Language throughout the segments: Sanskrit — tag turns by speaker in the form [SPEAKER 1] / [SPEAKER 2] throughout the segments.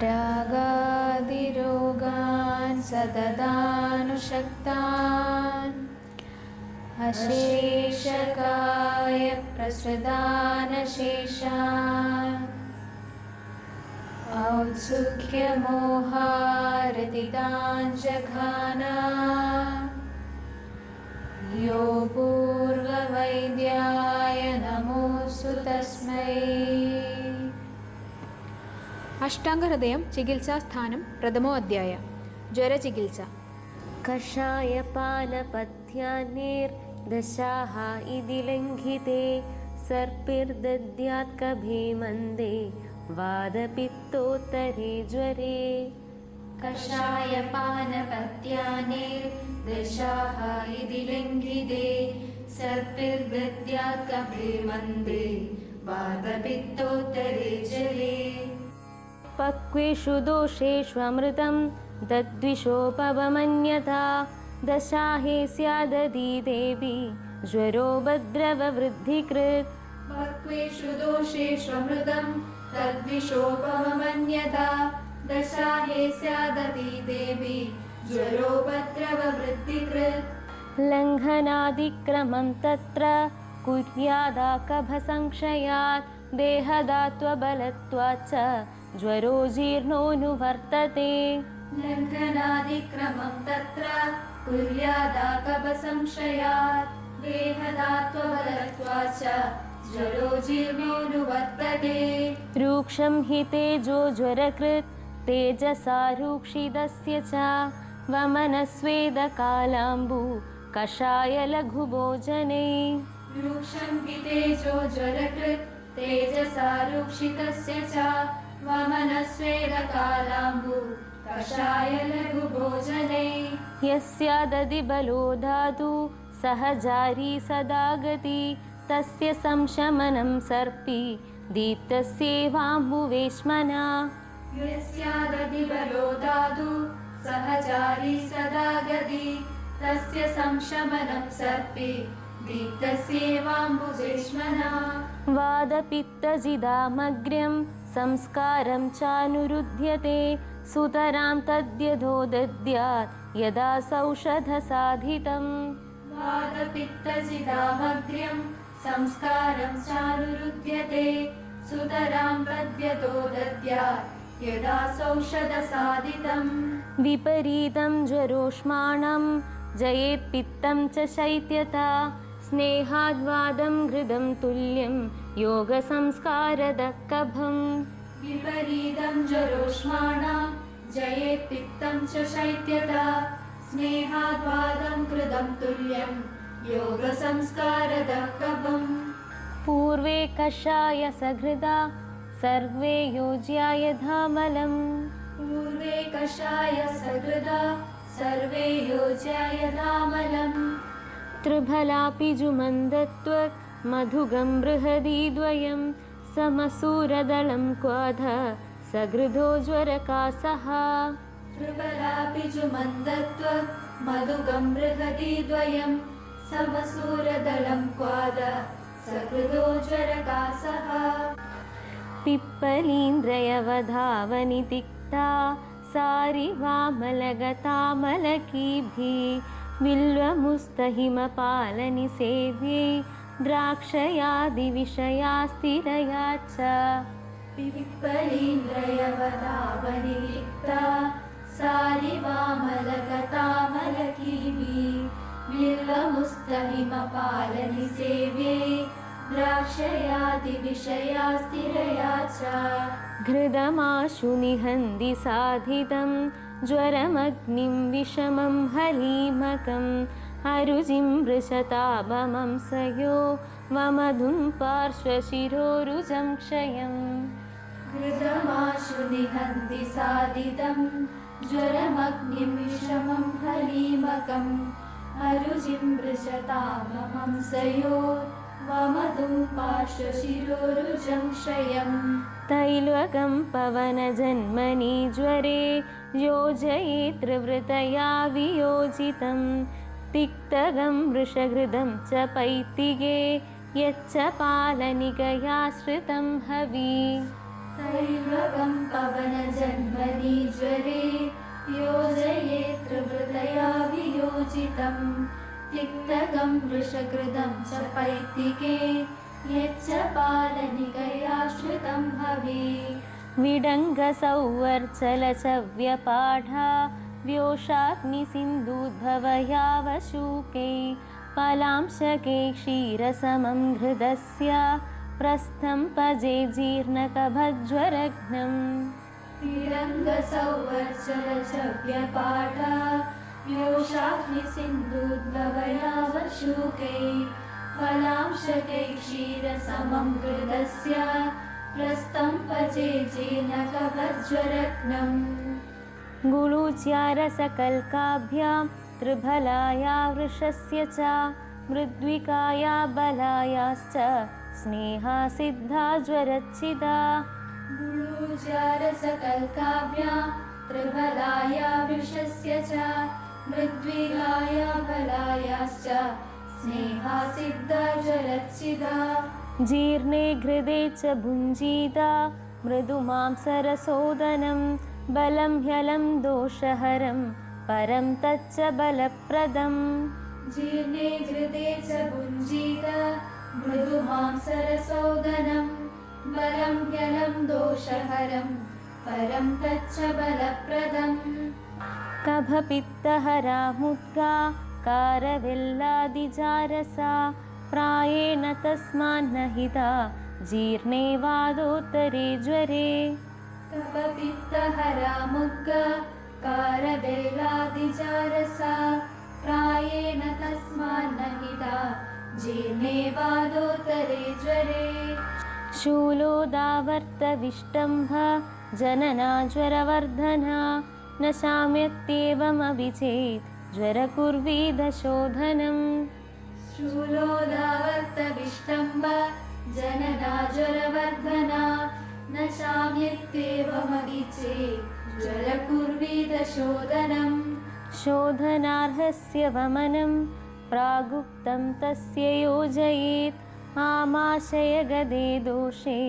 [SPEAKER 1] रागादिरोगान् सततानुशक्तान् अशेषकाय प्रसदानशेषान् औत्सुक्यमोहारतितान् जघाना यो पूर्ववैद्याय नमोऽस्तु तस्मै।
[SPEAKER 2] अष्टांगहृदयं चिकित्सास्थानं प्रथमो अध्याय ज्वरचिकित्सा।
[SPEAKER 3] कषायपानपथ्यान्निर्दशाः इति लङ्घिते सर्पिर्दद्यात् कभीमन्दे वादपित्तोत्तरे ज्वरे।
[SPEAKER 1] कषायपानपथ्यान्निर्दशाः इति लङ्घिते सर्पिर्दद्यात् कभीमन्दे वादपित्तोत्तरे ज्वरे।
[SPEAKER 3] पक्वेषु दोषेषु अमृतं दद्विषोपवमन्यथा दशाहे स्यादधि देवी ज्वरोपद्रववृद्धिकृत्।
[SPEAKER 1] पक्वेषु दोषेषु अमृतं तद्विषोपमन्यथा दशाहे स्यादधि देवी ज्वरोपद्रववृद्धिकृत्।
[SPEAKER 3] लङ्घनादिक्रमं तत्र कुर्यादाकभसंक्षयात् देहदात्वबलत्वाच्च ज्वरो जीर्णोऽनुवर्तते।
[SPEAKER 1] लङ्घनादिक्रमं तत्र कुर्यादाकभसंक्षयात् देहदात्वबलत्वाच्च ज्वरो जीर्णोऽनुवर्तते।
[SPEAKER 3] रूक्षं हि तेजो ज्वरकृत् तेजसा रूक्षितस्य च वमनस्वेदकालाम्बु कषायलघुभोजने।
[SPEAKER 1] रूक्षं हि तेजो ज्वरकृत् तेजसा रूक्षितस्य च वमनस्वेदकालाम्बु कषायलघुभोजने।
[SPEAKER 3] यस्यादधि बलो धातु सहजारी सदा गति तस्य संशमनं सर्पि दीप्तस्येवाम्बुवेश्मना।
[SPEAKER 1] यस्यादधि बलो धातु सहजारी सदा गति तस्य संशमनं सर्पि दीप्तस्येवाम्बुजेश्मना।
[SPEAKER 3] वादपित्तजिदामग्र्यं संस्कारं चानुरुध्यते सुतरां तद्यधो दद्यात् यदा सौषधसाधितम्।
[SPEAKER 1] वादपित्तजिदामग्र्यं संस्कारं चानुरुध्यते सुतरां तद्यतो दद्यात् यदा सौषधसाधितम्।
[SPEAKER 3] विपरीतं ज्वरोष्माणं जयेत्पित्तं च शैत्यता स्नेहाद्वादं घृतं तुल्यं योगसंस्कारदकभम्।
[SPEAKER 1] विपरीतं ज्वरोष्माणां जयेत्पित्तं च शैत्यता स्नेहाद्वादं कृतं तुल्यं योगसंस्कारदकभम्।
[SPEAKER 3] पूर्वे कषाय सघृदा सर्वे योज्याय धामलम्।
[SPEAKER 1] पूर्वे कषाय सघृदा सर्वे योज्याय धामलम्।
[SPEAKER 3] त्रिफलापि जुमन्दत्वक् मधुगं बृहदी द्वयं समसूरदलं क्वाध सघृदो ज्वरकासः।
[SPEAKER 1] त्रिफलापि जुमन्दत्वक् मधुगं बृहदी द्वयं समसूरदलं क्वाद सकृदो ज्वरकासः।
[SPEAKER 3] पिप्पलीन्द्रयवधावनि तिक्ता सारिवामलगतामलकीभिः बिल्वमुस्तहिमपालनि सेव्ये द्राक्षयादिविषया स्थिरया च।
[SPEAKER 1] पिप्पलीन्द्रयवधावनि तिक्ता सारिवामलगतामलकीभिः बिल्वमुस्तहिमपालनि सेव्ये द्राक्षयादिविषया स्थिरया च।
[SPEAKER 3] घृतमाशु निहन्ति साधितं ज्वरमग्निं विषमं हलीमकम् अरुचिं वृषतापमं सयो वमधुं पार्श्वशिरोरुजं क्षयम्।
[SPEAKER 1] घृतमाशु निहन्ति साधितं ज्वरमग्निं विषमं हलीमकम् अरुचिं वृषतापमं सयो वमधुं पार्श्वशिरोरुजं क्षयम्।
[SPEAKER 3] तैलवकं पवनजन्मनि ज्वरे योजयेत्वृतया वियोजितं तिक्तगं वृषघृतं च पैत्तिगे यच्च पालनिकया श्रितं हवि।
[SPEAKER 1] त्रैलोक्यं पवनजन्मनि ज्वरे योजयेत् त्रिवृतया वियोजितं तिक्तकं वृषकृतं च पैत्तिके यच्च पालनिकयाश्रितं हवे
[SPEAKER 3] विडङ्गसौवर्चलचव्यपाढा व्योषाग्निसिन्धूद्भवयावशूके पलांशके क्षीरसमं घृतस्य प्रस्थं पजे जीर्णकभज्वरघ्नम्
[SPEAKER 1] विडङ्गसौवर्चलचव्यपाढा व्योषाग्निसिन्धूद्भवयावशूके फलांशके क्षीरसमं घृतस्य प्रस्थं पचे जीर्णकभज्वरघ्नम्
[SPEAKER 3] गुलूच्यारसकल्काभ्यां त्रिफलाया वृषस्य च मृद्विकाया बलायाश्च स्नेहा सिद्धा ज्वरच्छिदा
[SPEAKER 1] गुलूचारसकल्काभ्यां त्रिफलाया वृषस्य च मृद्विकाया बलायाश्च स्नेहा सिद्धा ज्वरच्छिदा
[SPEAKER 3] जीर्णे घृदे च भुञ्जीता मृदुमांसरसोदनं बलं ह्यलं दोषहरं परं तच्च बलप्रदम्
[SPEAKER 1] जीर्णे घृते च भुञ्जीता मृदुमांसरसोदनं बलं ह्यलं दोषहरं परं तच्च बलप्रदम्
[SPEAKER 3] कफपित्तहरा मुद्गा कारवेल्लादिजारसा प्रायेण तस्मान्नहिता जीर्णे वादोत्तरे ज्वरे
[SPEAKER 1] कफपित्तहरा मुद्गा कारवेल्लादिजारसा प्रायेण तस्मान्नहिता जीर्णे वादोत्तरे ज्वरे
[SPEAKER 3] शूलोदावर्तविष्टम्भ जनना ज्वरवर्धना न शाम्यत्येवमभिचेत् ज्वरकुर्वीदशोधनम्
[SPEAKER 1] शूलोदावर्तविष्टम्भ जनना ज्वरवर्धना न शाम्यत्येवमभिचेत् ज्वरकुर्वीदशोधनम्
[SPEAKER 3] शोधनार्हस्य वमनं प्रागुक्तं तस्य योजयेत् आमाशय गदे दोषे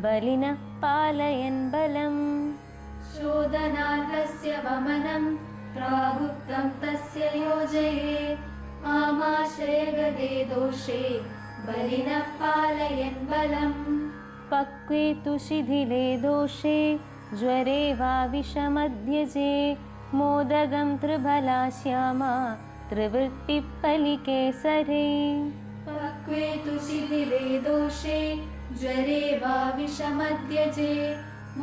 [SPEAKER 3] बलिनः पालयन् बलम्
[SPEAKER 1] शोधनार्हस्य वमनं प्रागुक्तं तस्य योजयेत् आमाशय गदे दोषे बलिनः पालयन् बलम्
[SPEAKER 3] पक्वे तु शिथिले दोषे ज्वरे वा विषमध्यजे मोदगं त्रिफला श्यामा त्रिवृत्तिप्पलिकेसरे
[SPEAKER 1] पक्वे तु शिथिले दोषे ज्वरे वा विषमध्यजे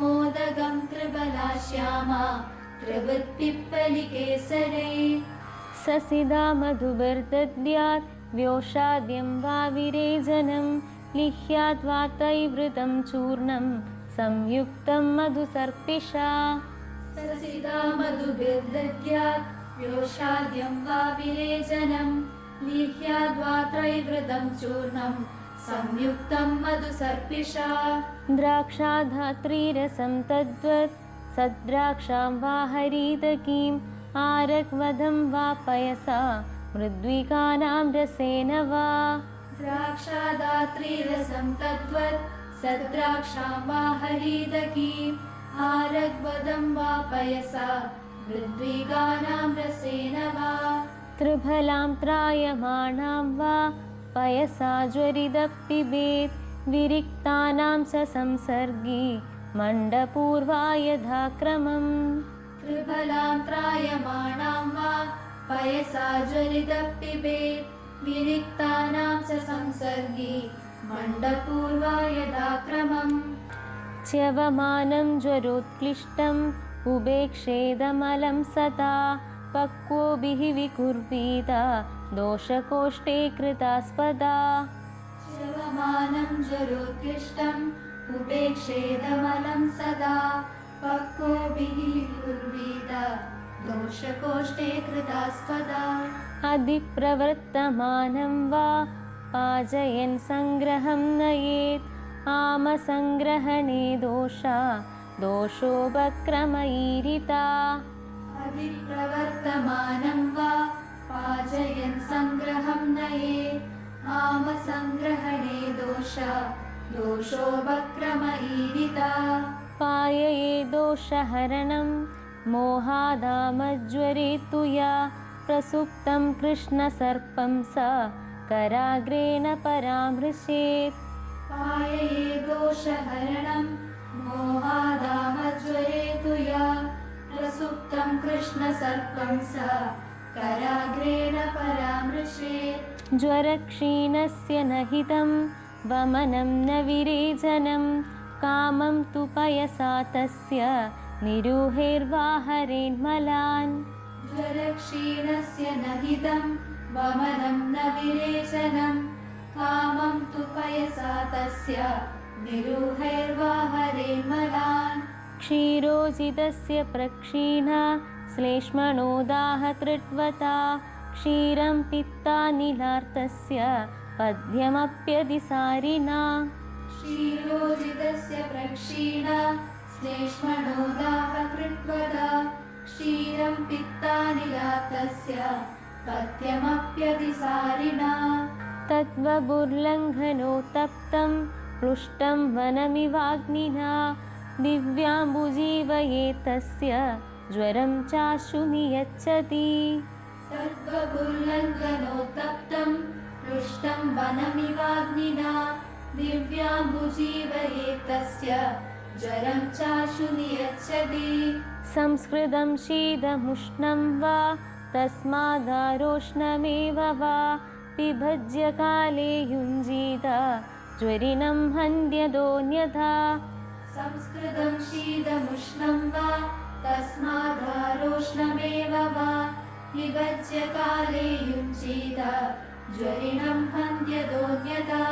[SPEAKER 1] मोदगं त्रिफला श्यामा त्रिवृत्तिप्पलिकेसरे
[SPEAKER 3] ससिदा मधुभिर्दद्यात् व्योषाद्यं वा विरेजनं लिह्याद्वा तैवृतं चूर्णं संयुक्तं मधुसर्पिषा
[SPEAKER 1] ससिदा मधुभिर्दद्यात् व्योषाद्यं वा विरेचनं लिह्याद्वा त्रैवृतं चूर्णं संयुक्तं मधुसर्पिषा
[SPEAKER 3] द्राक्षाधात्रीरसं तद्वत् सद्राक्षां वा हरिदकीम् आरक्वधं वा पयसा मृद्विकानां रसेन वा
[SPEAKER 1] द्राक्षादात्रीरसं तद्वत् सद्राक्षां वा हरिदकीम् आरग्वदं वा पयसा मृद्विकानां रसेन वा
[SPEAKER 3] त्रिफलां त्रायमाणां वा पयसा ज्वरिदः पिबेत् विरिक्तानां च संसर्गी मण्डपूर्वा यथा क्रमम्
[SPEAKER 1] त्रिफलां त्रायमाणां वा पयसा ज्वरिदः पिबेत् विरिक्तानां च संसर्गी मण्डपूर्वा यथा क्रमम्
[SPEAKER 3] च्यवमानं ज्वरोत्क्लिष्टम् उपेक्षेदमलं सता पक्वोभिः विकुर्वीता दोषकोष्ठे कृतास्पदा
[SPEAKER 1] शवमानं ज्वरोत्कृष्टम् उपेक्षेदमलं सदा पक्वोभिः कुर्वीत दोषकोष्ठे कृतास्पदा
[SPEAKER 3] अधिप्रवर्तमानं वा पाजयन् सङ्ग्रहं नयेत् आमसङ्ग्रहणे दोषा दोषोपक्रमईरिता
[SPEAKER 1] अधिप्रवर्तमानं वा पाजयन् सङ्ग्रहं नयेत् आमसङ्ग्रहणे दोषा दोषो वक्रमईरिता
[SPEAKER 3] पायये दोषहरणं मोहादामज्वरे तु या प्रसुप्तं कृष्णसर्पं सा कराग्रेण परामृशेत्
[SPEAKER 1] पायये दोषहरणं मोहादामज्वरे तु या प्रसुप्तं कृष्णसर्पं सा कराग्रेण परामृशेत्
[SPEAKER 3] ज्वरक्षीणस्य न हितं वमनं न विरेचनं कामं तु पयसा तस्य निरूहेर्वाहरेन्मलान्
[SPEAKER 1] ज्वरक्षीणस्य न हितं वमनं न विरेचनं कामं तु पयसा तस्य निरूहैर्वाहरेन्मलान्
[SPEAKER 3] क्षीरोजितस्य प्रक्षीणा श्लेष्मणोदाहतृट्वता क्षीरं पित्तानिलार्तस्य पद्यमप्यतिसारिणा
[SPEAKER 1] क्षीरोजितस्य प्रक्षीणा श्लेष्मणोदाहकृत्वदा क्षीरं पित्तानिलातस्य पथ्यमप्यतिसारिणा
[SPEAKER 3] तद्वबुर्लङ्घनोत्तप्तं पृष्टं वनमिवाग्निना दिव्याम्बुजीवयेतस्य ज्वरं चाशुनि यच्छति
[SPEAKER 1] तद्वबुर्लङ्घनोत्तप्तं पृष्टं वनमिवाग्निना दिव्याम्बुजीवयेतस्य ज्वरं चाशुनि यच्छति
[SPEAKER 3] संस्कृतं शीतमुष्णं वा तस्मादारोष्णमेव वा विभज्य काले युञ्जीत ज्वरिनं हन्त्यदोऽन्यथा
[SPEAKER 1] संस्कृतं शीतमुष्णं वा तस्मादारोष्णमेव वा विभज्य काले युञ्जीत ज्वरिणं हन्त्यदोऽन्यथा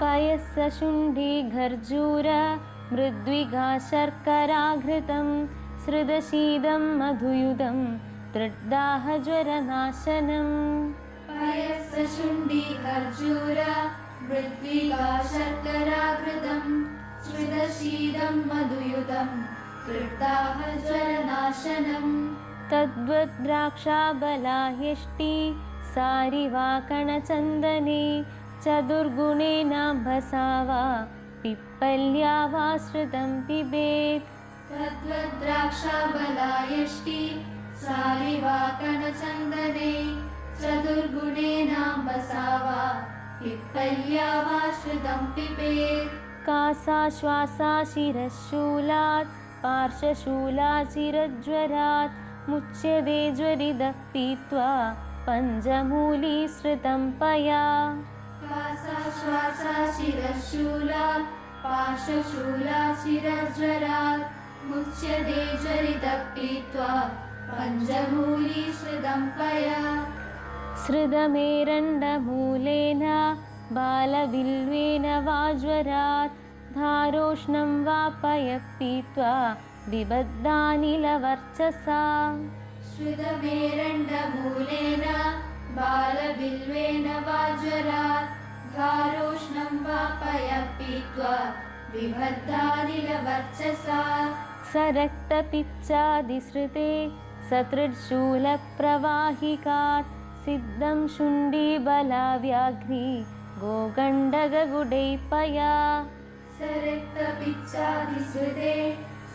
[SPEAKER 3] पयस्सशुण्डी घर्जूर मृद्विगा शर्कराघृतं स्रदशीदं मधुयुधं तृड्दाहज्वरनाशनम्
[SPEAKER 1] पयस्सशुण्डी खर्जूर मृद्विका शर्कराघृतं स्मृतशीदं मधुयुधं तृप्ताहज्वरनाशनम्
[SPEAKER 3] तद्वद्द्राक्षाबलाह्यष्टि सारिवाकणचन्दने चतुर्गुणेनाभसा वा पिप्पल्या वा श्रुतं पिबेत्
[SPEAKER 1] तद्वद्द्राक्षाबलायष्टि सारिवाकणचन्दने चतुर्गुणेनाम्बसा वा पिप्पल्या वा श्रुतं पिबेत्
[SPEAKER 3] कासाश्वासा शिरशूलात् पार्श्वशूलाचिरज्वरात् मुच्यते ज्वरितः पीत्वा पञ्चमूलीश्रितं पया
[SPEAKER 1] कासाश्वासा शिरशूलात् पार्श्वशूलाचिरज्वरात् मुच्यते ज्वरितः पीत्वा पञ्चमूलीश्रितं पया
[SPEAKER 3] सृदमेरण्डमूलेन बालबिल्वेन वा ज्वरात् धारोष्णं वा पयः पीत्वा बिबद्धानिलवर्चसा
[SPEAKER 1] श्रुतमेरण्डमूलेन बालबिल्वेन वा ज्वरात् धारोष्णं वा पयः पीत्वा बिबद्धानिलवर्चसा
[SPEAKER 3] सरक्तपिच्चादिसृते सतृशूलप्रवाहिकात् सिद्धं शुण्डीबलाव्याघ्री गोगण्डगगुडैपया
[SPEAKER 1] सरक्तपिच्चादिसृते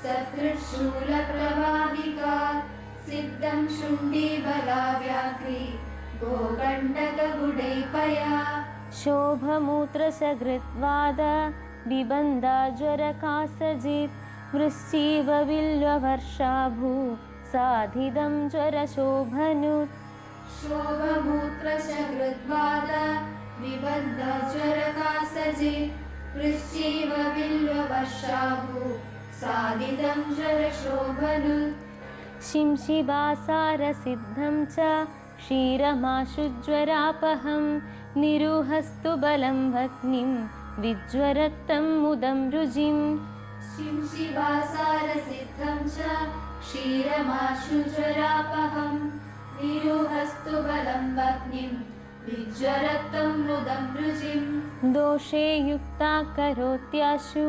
[SPEAKER 1] सतृशूलप्रवाहिकात् सिद्धं शुण्डीबलाव्याघ्री गोगण्डगगुडैपया
[SPEAKER 3] शोभमूत्रसघृद्वाद बिबन्धाज्वरकासजित् वृश्चिवविल्ववर्षाभू साधिदं ज्वरशोभनुत्
[SPEAKER 1] शोभमूत्रशकृद्वाद विबद्धज्वरकासजित् वृश्चिवबिल्ववर्षाभू साधितं ज्वरशोभनुत्
[SPEAKER 3] शिंशिवासारसिद्धं च क्षीरमाशुज्वरापहं निरुहस्तु बलं भग्निं विज्वरक्तं मुदं रुजिम्
[SPEAKER 1] शिंशिवासारसिद्धं च क्षीरमाशुज्वरापहं निरुहस्तु बलं भग्निं विज्वरक्तं मुदं रुजिम्
[SPEAKER 3] दोषे युक्ता करोत्याशु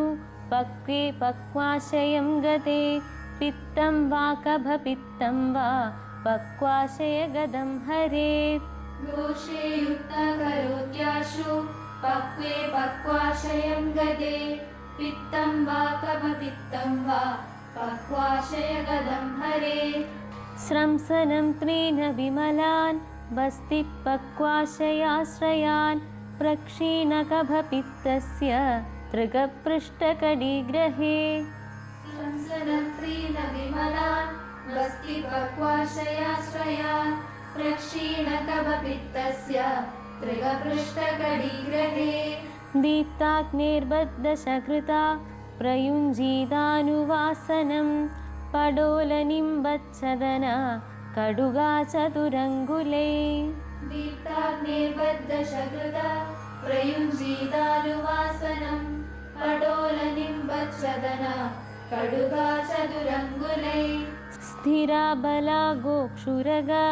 [SPEAKER 3] पक्वे पक्वाशयं गते पित्तं वा कफपित्तं वा पक्वाशय गदं हरेत्
[SPEAKER 1] दोषे युक्ता करोत्याशु पक्वे पक्वाशयं गते पित्तं वा कफपित्तं वा पक्वाशयगदं हरेत्
[SPEAKER 3] स्रंसनं त्रेण विमलान् वस्तिपक्वाशयाश्रयान् प्रक्षीणकफपित्तस्य तृगपृष्ठकटिग्रहे
[SPEAKER 1] संसनं त्रीन विमलान् वस्तिपक्वाशयाश्रयान् प्रक्षीणकफपित्तस्य तृगपृष्ठकटिग्रहे
[SPEAKER 3] दीप्ताग्नेर्बद्धशकृता प्रयुञ्जीदानुवासनं पडोलनिम्बच्छदना कटुगा चतुरङ्गुले
[SPEAKER 1] दीप्ताग्नेर्बद्धशकृता प्रयुञ्जीदानुवासनं पडोलनिम्बच्छदना कटुगा चतुरङ्गुले
[SPEAKER 3] स्थिरा बला गोक्षुरगा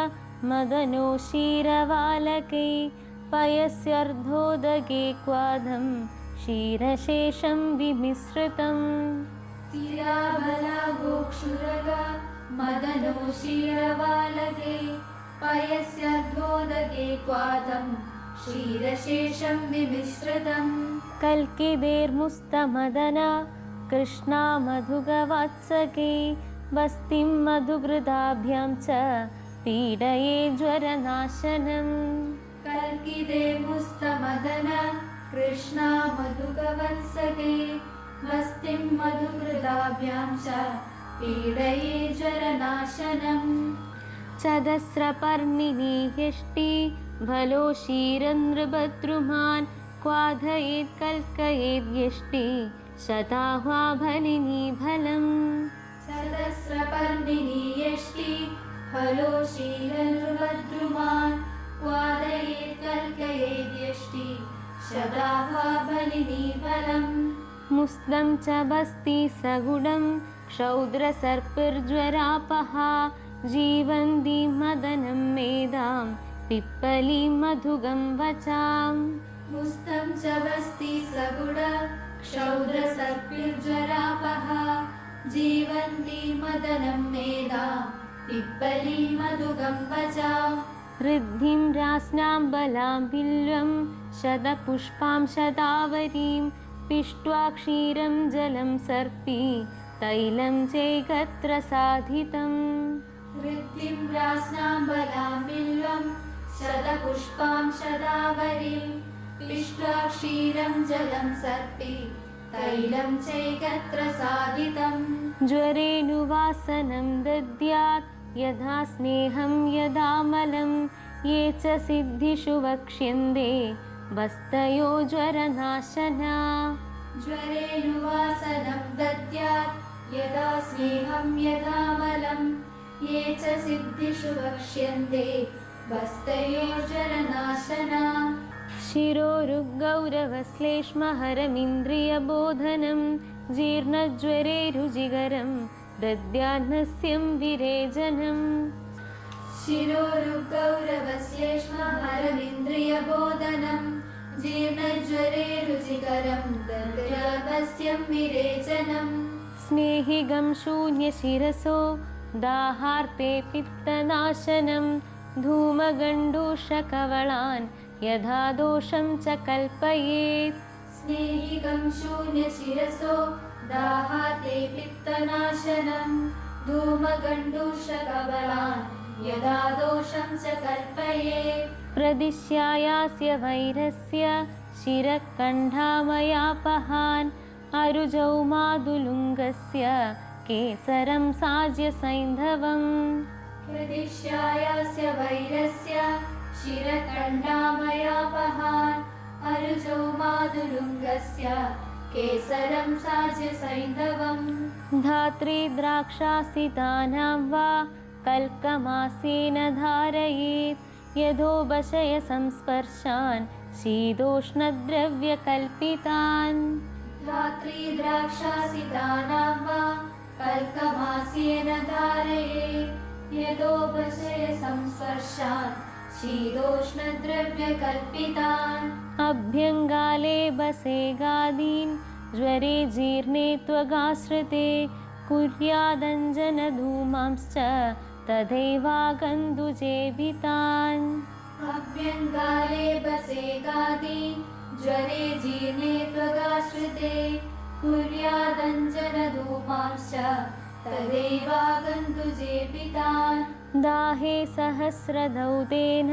[SPEAKER 3] मदनो क्षीरवालके पयस्यर्धोदके क्वाधं क्षीरशेषं विमिश्रितम्
[SPEAKER 1] तीराबला गोक्षुरगा मदनो क्षीरवालके पयस्यर्धोदके क्वाथं क्षीरशेषं विमिश्रितम्
[SPEAKER 3] कल्किदेर्मुस्तमदना कृष्णा मधुगवात्सके वस्तिं मधुकृताभ्यां च पीडये ज्वरनाशनम्
[SPEAKER 1] कल्किदे मुस्तमदना कृष्णा मधुगवत्सके वस्तिं मधुकृताभ्यां च पीडये ज्वरनाशनम्
[SPEAKER 3] चदस्रपर्णिनी यष्टि भलो क्षीरनृभद्रुमान् क्वाधयेत् कल्कयेद् यष्टि शताह्वा भलिनी फलम्
[SPEAKER 1] सहस्रपर्णिनी यष्टि फलो क्षीरनृभद्रुमान् क्वादयेत् कल्कयेद् यष्टि शताह्वा भलिनी फलम्
[SPEAKER 3] मुस्तं च बस्ति सगुणं क्षौद्रसर्पिर्ज्वरापहा जीवन्ति मदनं मेधां पिप्पलीं मधुगं वचाम्
[SPEAKER 1] मुस्तं च वस्ति सगुण क्षौद्रसर्पिर्ज्वरापहा जीवन्ति मदनं मेधा पिप्पली मधुगं वचाम्
[SPEAKER 3] ऋद्धिं रास्नां बलां बिल्वं शतपुष्पां शतावरीं पिष्ट्वा क्षीरं जलं सर्पि तैलं चैकत्र साधितम्
[SPEAKER 1] वृद्धिं रास्नां बलां बिल्वं शतपुष्पां शतावरीं पिष्ट्वा क्षीरं जलं सर्पि तैलं चैकत्र साधितम्
[SPEAKER 3] ज्वरेणुवासनं दद्यात् यथा स्नेहं यदामलं ये च सिद्धिषु वक्ष्यन्ते वस्तयो ज्वरनाशना
[SPEAKER 1] ज्वरेणुवासनं दद्यात् यदा स्नेहं यदामलं ये च सिद्धिषु वक्ष्यन्ते वस्तयो ज्वरनाशना
[SPEAKER 3] शिरोरुगौरवश्लेष्महरमिन्द्रियबोधनं जीर्णज्वरे रुजिगरं दद्यान्नस्यं विरेजनम्
[SPEAKER 1] शिरोरुगौरवश्लेष्महरमिन्द्रियबोधनं जीर्णज्वरे रुचिकरं दद्यान्नस्यं विरेचनम्
[SPEAKER 3] स्नेहिगं शून्यशिरसो दाहार्ते पित्तनाशनं धूमगण्डूषकवलान् यथा दोषं च कल्पयेत्
[SPEAKER 1] स्नेहिकं शून्यशिरसो दाहाते पित्तनाशनं धूमगण्डूषकबलान् यदा दोषं च कल्पयेत्
[SPEAKER 3] प्रदिश्यायास्य वैरस्य शिरकण्ठामयापहान् अरुजौ मादुलुङ्गस्य केसरं साज्य सैन्धवम्
[SPEAKER 1] प्रदिश्यायास्य वैरस्य शिरकण्ठामयापहान् अरुजौ मादुलुङ्गस्य केसरं साज्य सैन्धवम्
[SPEAKER 3] धात्री द्राक्षासितानां वा कल्कमासेन धारयेत् यथोपशय संस्पर्शान् शीतोष्णद्रव्यकल्पितान्
[SPEAKER 1] धात्री द्राक्षासितानां वा कल्कमासेन धारयेत् यदोपशय संस्पर्शान् शीतोष्णद्रव्यकल्पितान्
[SPEAKER 3] अभ्यङ्गाले बसेगादीन् ज्वरे जीर्णे त्वगाश्रिते कुर्यादञ्जनधूमांश्च तथैवागन्धुजेवितान्
[SPEAKER 1] अभ्यङ्गाले बसेगादीन् ज्वरे जीर्णे त्वगाश्रिते कुर्यादञ्जनधूमांश्च तदेवागन्तु जेपितान्
[SPEAKER 3] दाहे सहस्रदौतेन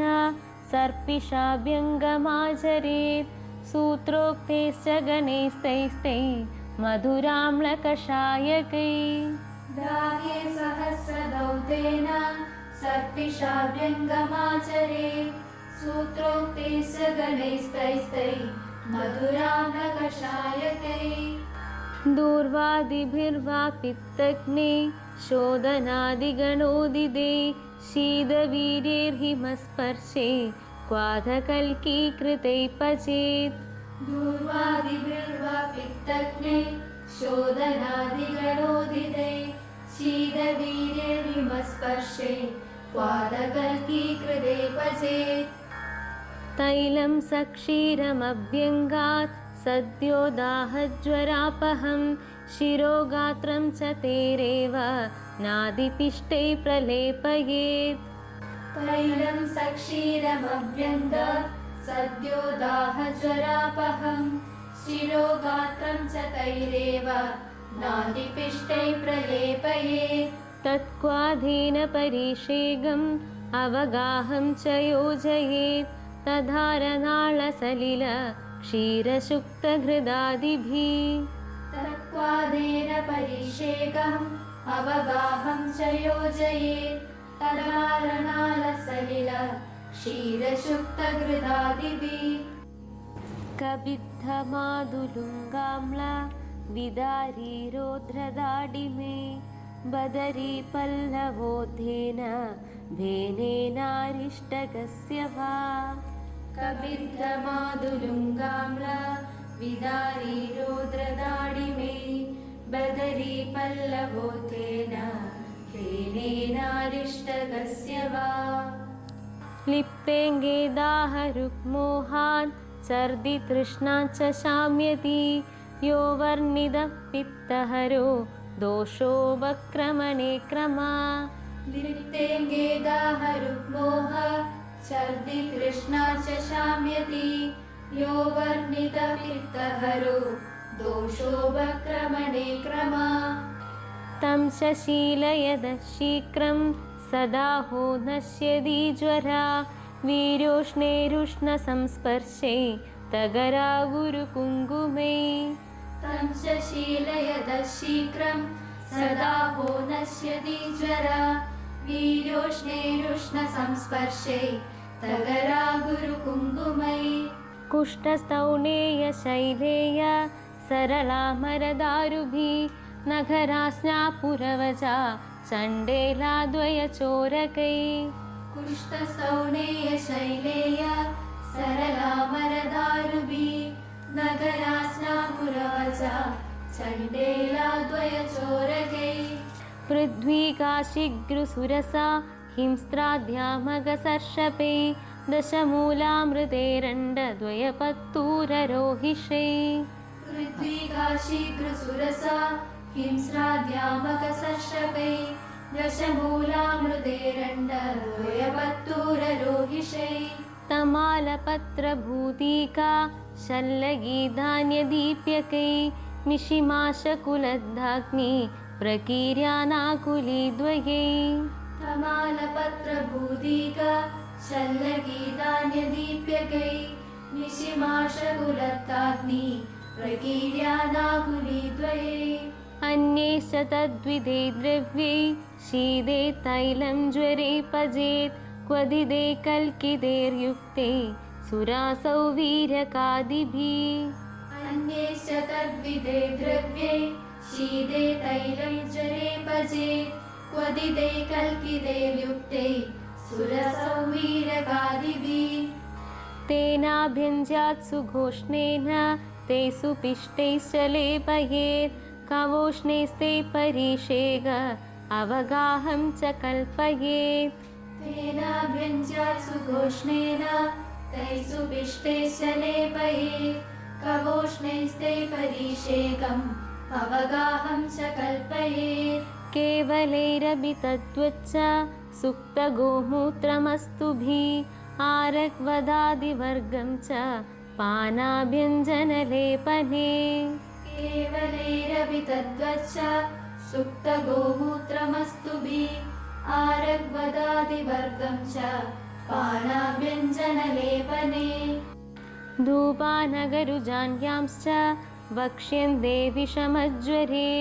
[SPEAKER 3] सर्पिषाभ्यङ्गमाचरेत् सूत्रोक्तैश्च गणैस्तैस्ते मधुराम्लकषायकै
[SPEAKER 1] दाहे सहस्रदौतेन सर्पिषाभ्यङ्गमाचरेत् सूत्रोक्तैश्च गणैस्तैस्तै मधुराम्लकषायकै
[SPEAKER 3] दूर्वादिभिर्वा पित्तग्ने शोधनादिगणोदिदे शीतवीर्यैर्हिमस्पर्शे क्वाधकल्कीकृतै पचेत्
[SPEAKER 1] दूर्वादिभिर्वा पित्तग्ने शोधनादिगणोदिते शीतवीर्यैर्हिमस्पर्शे क्वाधकल्कीकृते पचेत्
[SPEAKER 3] तैलं सक्षीरमभ्यङ्गात् सद्यो दाहज्वरापहं शिरोगात्रं च तेरेव नादिपिष्टै प्रलेपयेत्
[SPEAKER 1] तैलं सक्षीरमभ्यङ्ग सद्यो दाहज्वरापहं शिरोगात्रं च तैरेव नादिपिष्टै प्रलेपयेत्
[SPEAKER 3] तत्क्वाधेन परिषेगम् अवगाहं च योजयेत् तधारनाळसलिल क्षीरसुक्तघृदादिभिः
[SPEAKER 1] तत्क्वादेन परिषेकम् अवगाहं च योजयेत् तदारणालसलिल क्षीरसुक्तघृदादिभिः
[SPEAKER 3] कबिद्धमादुलुङ्गाम्ल विदारी रौद्रदाडिमे बदरी पल्लवोद्धेन भेनेनारिष्टकस्य वा
[SPEAKER 1] कबिद्धमादुलुङ्गाम्ल विदारी रौद्रदाडिमे बदरी पल्लवोद्धेन भेनेनारिष्टकस्य वा
[SPEAKER 3] लिप्तेङ्गे दाहरुक्मोहान् सर्दितृष्णाच्च शाम्यति यो वर्णिदः पित्तहरो दोषो वक्रमणे क्रमा
[SPEAKER 1] लिप्तेङ्गे दाहरुक्मोह सर्दि तृष्णा च शाम्यति यो वर्णितपित्तहरो दोषो वक्रमणे क्रमा
[SPEAKER 3] तं च शीलयदः शीघ्रं सदा हो नश्यति ज्वरा वीर्योष्णैरुष्णसंस्पर्शे तगरा गुरुकुङ्कुमे
[SPEAKER 1] तं च शीलयदः शीघ्रं सदा हो नश्यति ज्वरा वीर्योष्णैरुष्णसंस्पर्शे तगरा गुरुकुङ्कुमै
[SPEAKER 3] कुष्ठस्थौणेयशैलेय सरलामरदारुभिः नगरास्नापुरवचा चण्डेलाद्वयचोरकै
[SPEAKER 1] कुष्ठस्थौणेयशैलेय सरलामरदारुभिः नगरास्नापुरवचा चण्डेलाद्वयचोरकै
[SPEAKER 3] पृथ्वीकाशिगृसुरसा हिंस्त्राद्यामगसर्षपै दशमूलामृतेरण्डद्वयपत्तूररोहिषै
[SPEAKER 1] पृथ्वीकाशीकृसुरसा हिंस्राद्यामकसर्षपै दशमूलामृतेरण्डद्वयपत्तूररोहिषै
[SPEAKER 3] तमालपत्रभूतिका शल्लगीधान्यदीप्यकै मिशिमाशकुलद्धाग्नि प्रकीर्यानाकुलीद्वयै
[SPEAKER 1] तमालपत्रभूतिका शल्लगीधान्यदीप्यकै निशिमाशकुलत्ताग्नि प्रकीर्यानाकुलीद्वये
[SPEAKER 3] अन्यैश्च तद्विधे द्रव्ये शीदे तैलं ज्वरे पजेत् क्वदिदे कल्किदेर्युक्ते सुरासौ वीरकादिभिः
[SPEAKER 1] अन्यैश्च तद्विधे द्रव्ये शीदे तैलं ज्वरे पचेत् क्वदिदे कल्किदेर्युक्ते सुरसौवीरकादिभिः
[SPEAKER 3] तेनाभ्यञ्ज्यात् सुघोष्णेन ते सुपिष्टैश्च लेपयेत् कवोष्णैस्ते परिषेग अवगाहं च कल्पयेत्
[SPEAKER 1] तेनाभ्यञ्ज्यात् सुघोष्णेन तैषु पिष्टैश्च लेपयेत् कवोष्णैस्ते परिषेकम् अवगाहं च कल्पयेत्
[SPEAKER 3] केवलैरपि तद्वच्च सुक्तगोमूत्रमस्तुभिः आरग्वदादिवर्गं च पानाभ्यञ्जनलेपने
[SPEAKER 1] केवलैरपि तद्वच्च सुप्तगोमूत्रमस्तुभिः आरग्वदादिवर्गं च पानाभ्यञ्जनलेपने
[SPEAKER 3] धूपानगरुजान्यांश्च वक्ष्यन्ते विषमज्वरे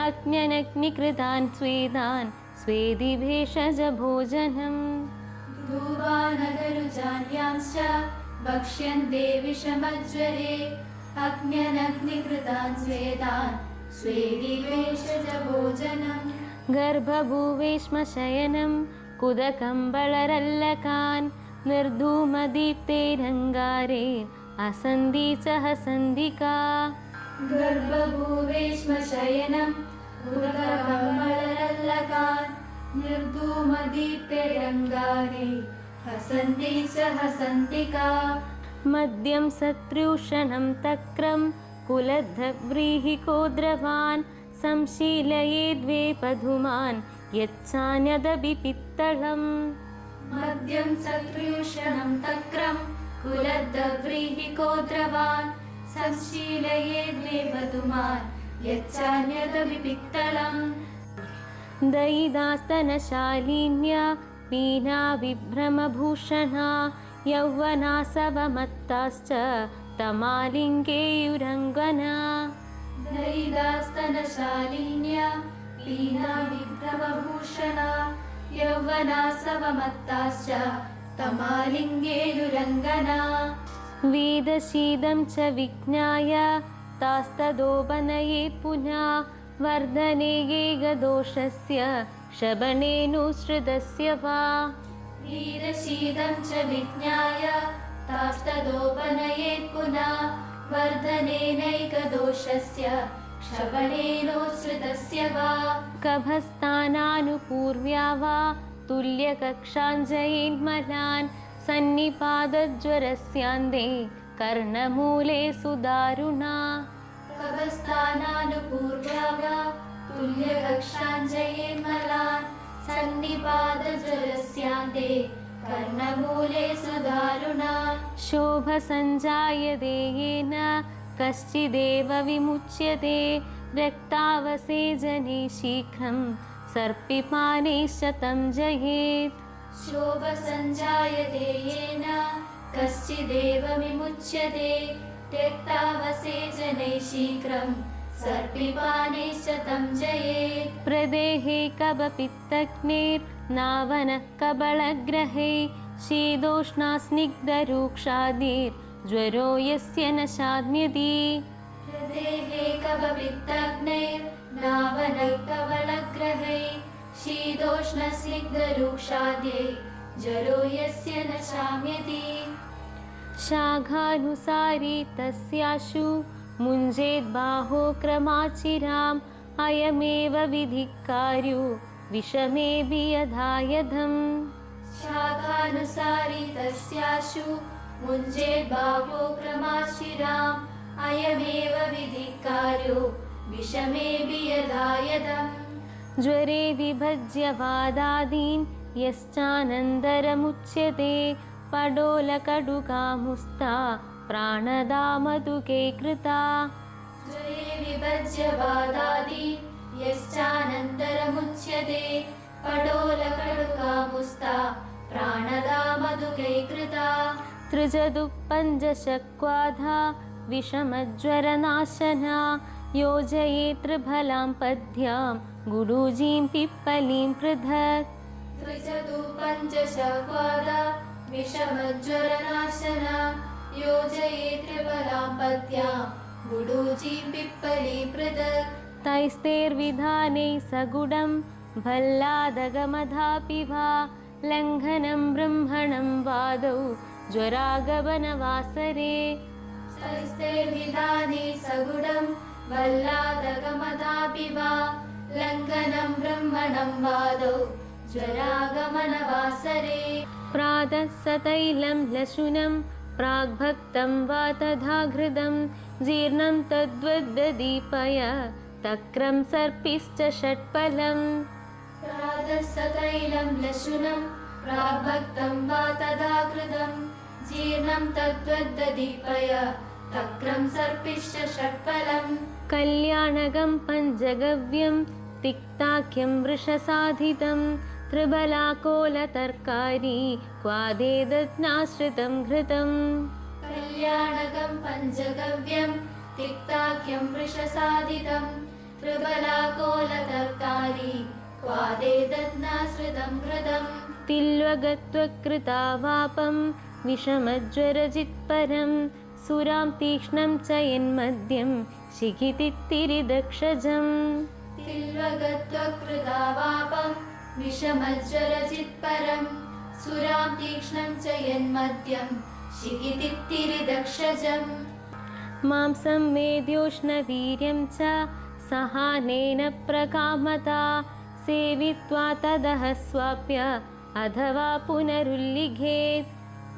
[SPEAKER 3] अज्ञनग्निकृतान् स्वेदान् स्वेदि भेषजभोजनम्
[SPEAKER 1] धूपानगरुजान्यांश्च भक्ष्यन्ते विषमज्वरे अज्ञनग्निकृतान् स्वेदान् स्वेदि भेषजभोजनम्
[SPEAKER 3] गर्भभुवेश्मशयनं कुदकम्बलरल्लकान् निर्धूमदीप्तेरङ्गारे असन्धि च हसन्धिका
[SPEAKER 1] गर्भभुवेश्मशयनं कुदकम्बलरल्लकान् निर्धूमदीप्तिरङ्गारे हसन्ति च हसन्तिका
[SPEAKER 3] मद्यं सत्प्रूषणं तक्रं कुलद्धव्रीहिकोद्रवान् संशीलये द्वे पधुमान् यच्चान्यदपि पित्तळम्
[SPEAKER 1] मद्यं सत्प्रूषणं तक्रं कुलद्धव्रीहिकोद्रवान् संशीलये द्वे पधुमान् यच्चान्यदपि पित्तळम्
[SPEAKER 3] दयिदास्तनशालिन्या पीना विभ्रमभूषणा यौवनासवमत्ताश्च तमालिङ्गेयुरङ्गना
[SPEAKER 1] दयिदास्तनशालिन्या पीना विभ्रमभूषणा यौवनासवमत्ताश्च तमालिङ्गेयुरङ्गना
[SPEAKER 3] वेदशीदं च विज्ञाय तास्तदोपनये पुनः वर्धने गेगदोषस्य शबनेनुसृतस्य वा
[SPEAKER 1] वीरशीदं च विज्ञाय तास्तदोपनयेत् पुनः वर्धनेनैकदोषस्य श्रवणेनोच्छ्रितस्य वा
[SPEAKER 3] कभस्तानानुपूर्व्या वा तुल्यकक्षाञ्जयेन्मलान् सन्निपादज्वरस्यान्ते कर्णमूले सुदारुणा
[SPEAKER 1] कवस्थानानुपूर्व्या वा तुल्यकक्षाञ्जयेन्मलान् सन्निपादज्वरस्यान्ते कर्णमूले सुदारुणा
[SPEAKER 3] शोभसञ्जायते येन कश्चिदेव विमुच्यते रक्तावसेजने शीघ्रं सर्पिपानैश्च तं जयेत्
[SPEAKER 1] शोभसञ्जायते येन कश्चिदेव विमुच्यते त्यक्तावसेजने शीघ्रं सर्पिपानैश्च तं जयेत्
[SPEAKER 3] प्रदेहे कबपित्तग्नेर्नावनः कबलग्रहे शीतोष्णास्निग्धरूक्षादिर्ज्वरो यस्य न शाम्यति
[SPEAKER 1] हृदेहे कबपित्तग्नैर्नावनः कबलग्रहे शीतोष्णस्निग्धरूक्षाद्यै जरो यस्य न शाम्यति
[SPEAKER 3] शाखानुसारी तस्याशु मुञ्जेद्बाहो क्रमाचिराम् अयमेव विधिकार्यो विषमेऽपि यथायथम्
[SPEAKER 1] शाखानुसारी तस्याशु मुञ्जेद्बाहो क्रमाशिराम् अयमेव विधिकार्यो विषमेऽपि यथायथम्
[SPEAKER 3] ज्वरे विभज्य वादादीन् यश्चानन्दरमुच्यते पडोलकडुकामुस्ता प्राणदामधुके कृता
[SPEAKER 1] ज्वरे विभज्य वादादीन् यश्चानन्तरमुच्यते पडोलकडुकामुस्ता प्राणदामधुके कृता
[SPEAKER 3] त्रिजदुपञ्जशक्वाधा विषमज्वरनाशना योजयेतृफलां पद्भ्यां गुडूजीं पिप्पलीं पृथक्
[SPEAKER 1] त्रिजतु पञ्चशक्वादा विषमज्वरनाशना योजये त्रिबलां पद्यां गुडूजीं पिप्पली पृथक्
[SPEAKER 3] तैस्तैर्विधानैः सगुडं भल्लादगमधापि वा लङ्घनं ब्रह्मणं वादौ ज्वरागमनवासरे
[SPEAKER 1] तैस्तैर्विधाने सगुणं वल्लादगमदापि वा लङ्घनं ब्रह्मणं वादौ ज्वरागमनवासरे
[SPEAKER 3] प्रातः सतैलं लशुनं प्राग्भक्तं वा तथा घृतं जीर्णं तद्वद्दीपय तक्रं सर्पिश्च षट्फलम्
[SPEAKER 1] प्रातः सतैलं लशुनं प्राग्भक्तं वा तथा कृतं जीर्णं तद्वद्दीपय तक्रं सर्पिश्च षट्फलम्
[SPEAKER 3] कल्याणगं पञ्चगव्यं तिक्ताख्यं वृषसाधितं त्रिबलाकोलतर्कारी क्वादेदत्नाश्रितं घृतम्
[SPEAKER 1] कल्याणगं पञ्चगव्यं तिक्ताख्यं वृषसाधितं त्रिबलाकोलतर्कारी क्वादेदत्नाश्रितं घृतम्
[SPEAKER 3] तिल्वगत्वकृतावापं विषमज्वरजित्परं सुरां तीक्ष्णं च यन्मद्यं शिखितित्तिरिदक्षजम्
[SPEAKER 1] तिल्वगत्वकृतावापं विषमज्वरजित्परं सुरां तीक्ष्णं च यन्मद्यं शिखितित्तिरिदक्षजम्
[SPEAKER 3] मांसं वेद्योष्णवीर्यं च सहानेन प्रकामता सेवित्वा तदः स्वाप्य अथवा पुनरुल्लिघेत्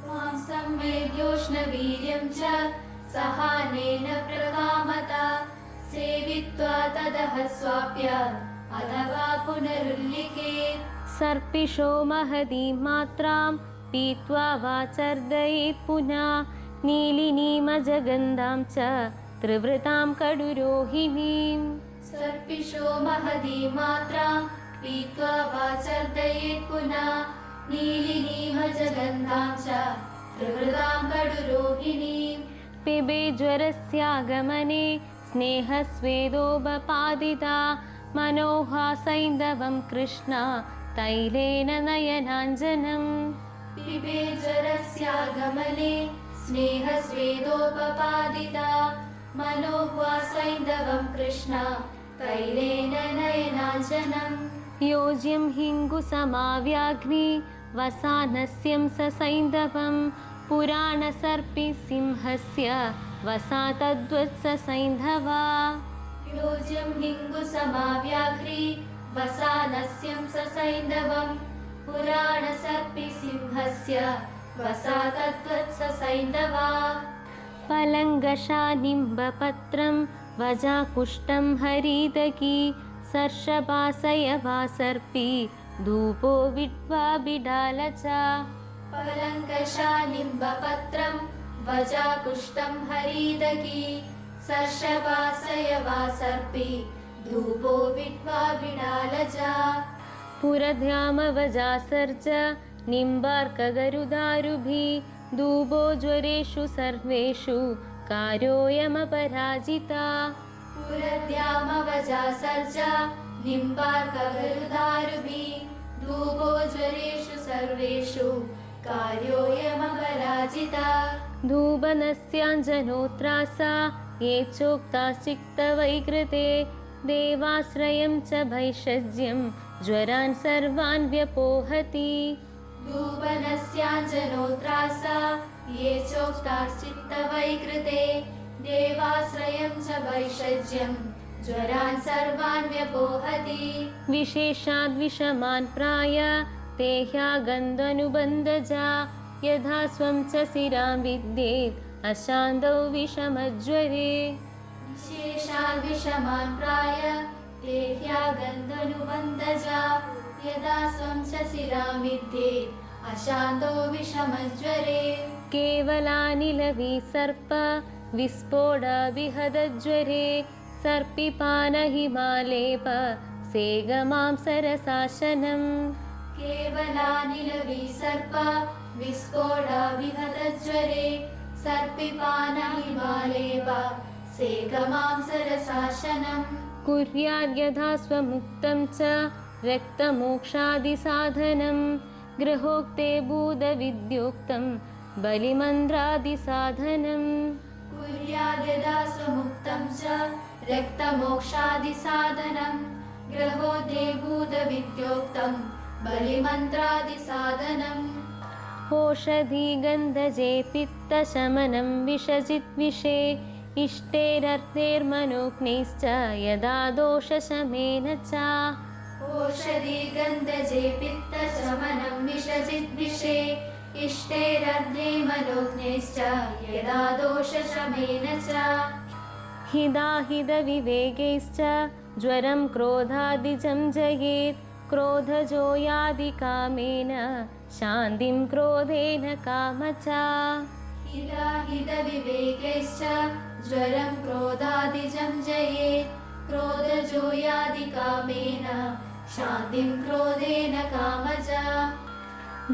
[SPEAKER 1] मांसं वेद्योष्णवीर्यं च सहानेन प्रकामता सेवित्वा तदः स्वाप्य अथवा पुनरुल्लिखेत्
[SPEAKER 3] सर्पिषो महतीं मात्रां पीत्वा वाचर्दयेत् पुनः नीलिनीमजगन्धां च त्रिवृतां कडुरोहिणीम्
[SPEAKER 1] सर्पिषो महतीं मात्रां पीत्वा वाचर्दयेत् पुनः नीलिनीमजगन्धां च त्रिवृतां कडुरोहिणीम्
[SPEAKER 3] पिबे ज्वरस्यागमने स्नेहस्वेदोपपादिता मनोहासैन्दवं कृष्णा तैलेन नयनाञ्जनम्
[SPEAKER 1] पिबे जरस्यागमने स्नेहस्वेदोपपादिता मनोह्वासैन्दवं कृष्णा तैलेन नयनाञ्जनम्
[SPEAKER 3] योज्यं हिङ्गुसमाव्याघ्नि वसानस्यं ससैन्दवं पुराणसर्पि सिंहस्य वसा तद्वत्स सैन्धवा
[SPEAKER 1] योज्यं हिङ्गुसमाव्याघ्री वसानस्यं ससैन्दवं पुराणसर्पि सिंहस्य वसा तद्वत्स सैन्दवा
[SPEAKER 3] पलङ्गशानिम्बपत्रं वजाकुष्ठं हरिदकी सर्षपासयवा सर्पी धूपो विद्वा बिडाल च
[SPEAKER 1] पलङ्कशानिम्बपत्रं वजाकुष्ठं हरिदकी सर्षपासयवा सर्पी धूपो विद्वा बिडालजा
[SPEAKER 3] पुरध्यामवजासर्ज निम्बार्कगरुदारुभिः धूपो ज्वरेषु सर्वेषु कार्योऽयमपराजिता
[SPEAKER 1] पुरद्यामवजा सर्जा निम्बार्कगरुदारुभिः धूपो ज्वरेषु सर्वेषु कार्योऽयमपराजिता
[SPEAKER 3] धूपनस्याञ्जनोत्रासा ये चोक्ताश्चित्तवैकृते देवाश्रयं च भैषज्यं ज्वरान् सर्वान् व्यपोहति
[SPEAKER 1] धूपनस्याञ्जनोत्रासा ये चोक्ताश्चित्तवैकृते देवाश्रयं च वैषज्यं ज्वरान् सर्वान् व्यपोहति
[SPEAKER 3] विशेषाद्विषमान् प्राय ते ह्यागन्धनुबन्धजा यथा स्वं च शिरां विद्येत् अशान्तौ विषमज्वरे
[SPEAKER 1] विशेषाद्विषमान् प्राय ते ह्यागन्धनुबन्धजा यदा स्वं च शिरां विद्येत् अशान्तो विषमज्वरे
[SPEAKER 3] केवलानिलविसर्प विस्फोटविहदज्वरे सर्पिपानहिमालेप सेगमां सरसाशनम्
[SPEAKER 1] केवलानिलविसर्प विस्फोटविहदज्वरे सर्पिपानहिमालेप सेगमां सरसाशनम्
[SPEAKER 3] कुर्याद्यथा स्वमुक्तं च रक्तमोक्षादिसाधनं गृहोक्ते भूतविद्योक्तं बलिमन्त्रादिसाधनम्
[SPEAKER 1] कुर्याद्यदा स्वमुक्तं च रक्तमोक्षादिसाधनं ग्रहोदे भूतविद्योक्तं बलिमन्त्रादिसाधनम्
[SPEAKER 3] ओषधिगन्धजे पित्तशमनं विषजिद्विषे इष्टेरर्थेर्मनोग्नैश्च यदा दोषशमेन च
[SPEAKER 1] ओषधिगन्धजे पित्तशमनं विषजिद्विषे इष्टेरर्धे मनोज्ञैश्च यदा दोषशमेन च
[SPEAKER 3] हिदाहिदविवेकैश्च ज्वरं क्रोधादिजं जयेत् क्रोधजो यादि कामेन शान्तिं क्रोधेन कामचा
[SPEAKER 1] हिताहितविवेकैश्च ज्वरं क्रोधादिजं जयेत् क्रोधजो यादि कामेन शान्तिं क्रोधेन कामजा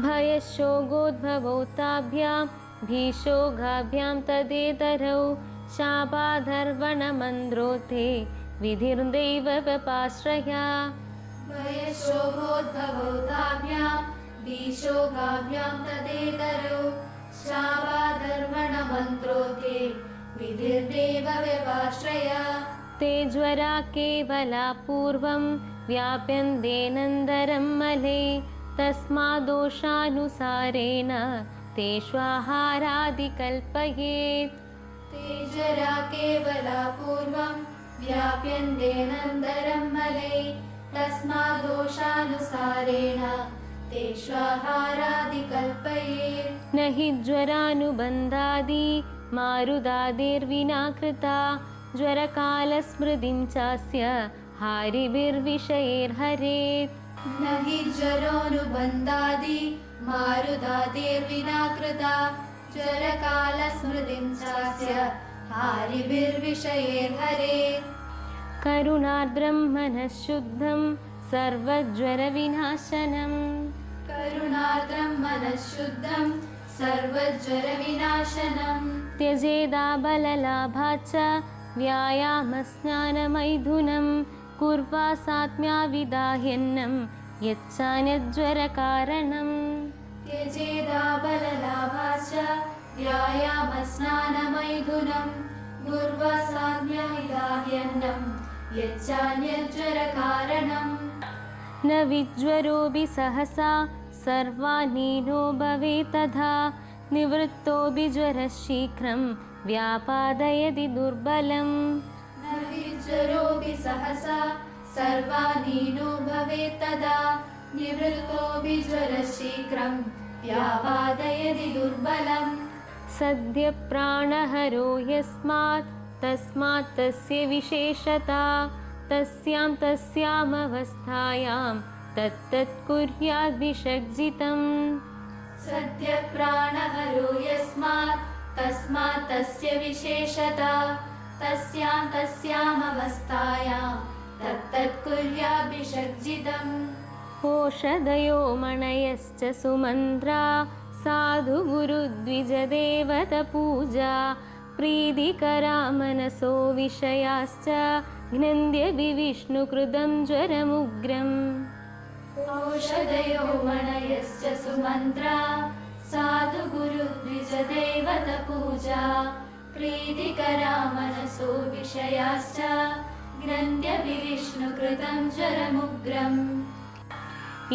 [SPEAKER 3] भयशोकोद्भवोताभ्यां भीषोगाभ्यां तदेतरौ शापाधर्वणमन्द्रोते विधिर्दैव व्यपाश्रया
[SPEAKER 1] भयशोकोद्भवोताभ्यां भीषोगाभ्यां तदेतरौ शापाधर्वणमन्त्रोते विधिर्देव व्यपाश्रया
[SPEAKER 3] ते ज्वरा केवला पूर्वं व्याप्यन्तेनन्तरं मले तस्मादोषानुसारेण तेष्वाहारादिकल्पयेत्
[SPEAKER 1] ते जरा केवला पूर्वं व्याप्यन्तेनन्तरं मले तस्मादोषानुसारेण तेष्वाहारादिकल्पयेत्
[SPEAKER 3] न हि ज्वरानुबन्धादि मारुदादिर्विना कृता ज्वरकालस्मृतिं चास्य हारिभिर्विषयैर्हरेत्
[SPEAKER 1] न हि ज्वरोऽनुबन्धादि मारुदादिर्विना कृता ज्वरकालस्मृतिं चास्य हारिभिर्विषयैर्हरेत्
[SPEAKER 3] करुणार्द्रं मनः शुद्धं सर्वज्वरविनाशनं
[SPEAKER 1] करुणार्द्रं मनः शुद्धं सर्वज्वरविनाशनं
[SPEAKER 3] त्यजेदाबललाभाच्च व्यायामस्नानमैथुनं कुर्वा सात्म्याविदाह्यन्नं यच्चान्यज्वरकारणम्
[SPEAKER 1] त्यजेदाबललाभाश्च व्यायामस्नानमैथुनं गुर्वसाम्यविदाह्यन्नं यच्चान्यज्वरकारणम्
[SPEAKER 3] न विज्वरोऽपि सहसा सर्वानीनो भवेत् तथा निवृत्तोऽपि ज्वरः शीघ्रं व्यापादयति दुर्बलम्
[SPEAKER 1] न विज्वरोऽपि सहसा सर्वानीनो भवेत् तदा निवृत्तोऽपि ज्वरः शीघ्रं व्यापादयति दुर्बलम्
[SPEAKER 3] सद्य प्राणहरो यस्मात् तस्मात् तस्य विशेषता तस्यामवस्थायां तत्तत् कुर्याद् विषग्जितम्
[SPEAKER 1] सद्य प्राणहरो यस्मात् तस्मात् तस्य विशेषता तस्यामवस्थायां तत्तत् कुर्याद् विषग्जितम्
[SPEAKER 3] ओषधयो मणयश्च सुमन्त्रा साधु गुरुद्विजदेवतपूजा प्रीतिकरा मनसो विषयाश्च घ्नन्द्य विष्णुकृतं ज्वरमुग्रम्
[SPEAKER 1] औषधयो मणयश्च सुमन्त्रा साधु गुरुद्विजदेवतपूजा प्रीतिकरा मनसो विषयाश्च घ्नन्द्य विष्णुकृतं ज्वरमुग्रम्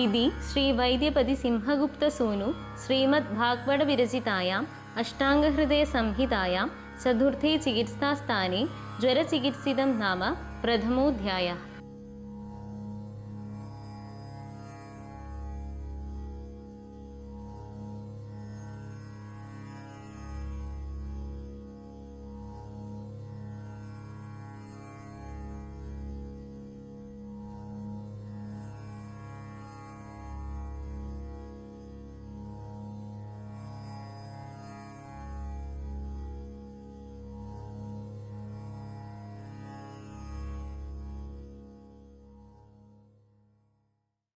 [SPEAKER 3] इति श्रीवैद्यपतिसिंहगुप्तसूनु श्रीमद्भागवतविरचितायाम् अष्टाङ्गहृदयसंहितायां चतुर्थे चिकित्सास्थाने ज्वरचिकित्सितं नाम प्रथमोऽध्यायः।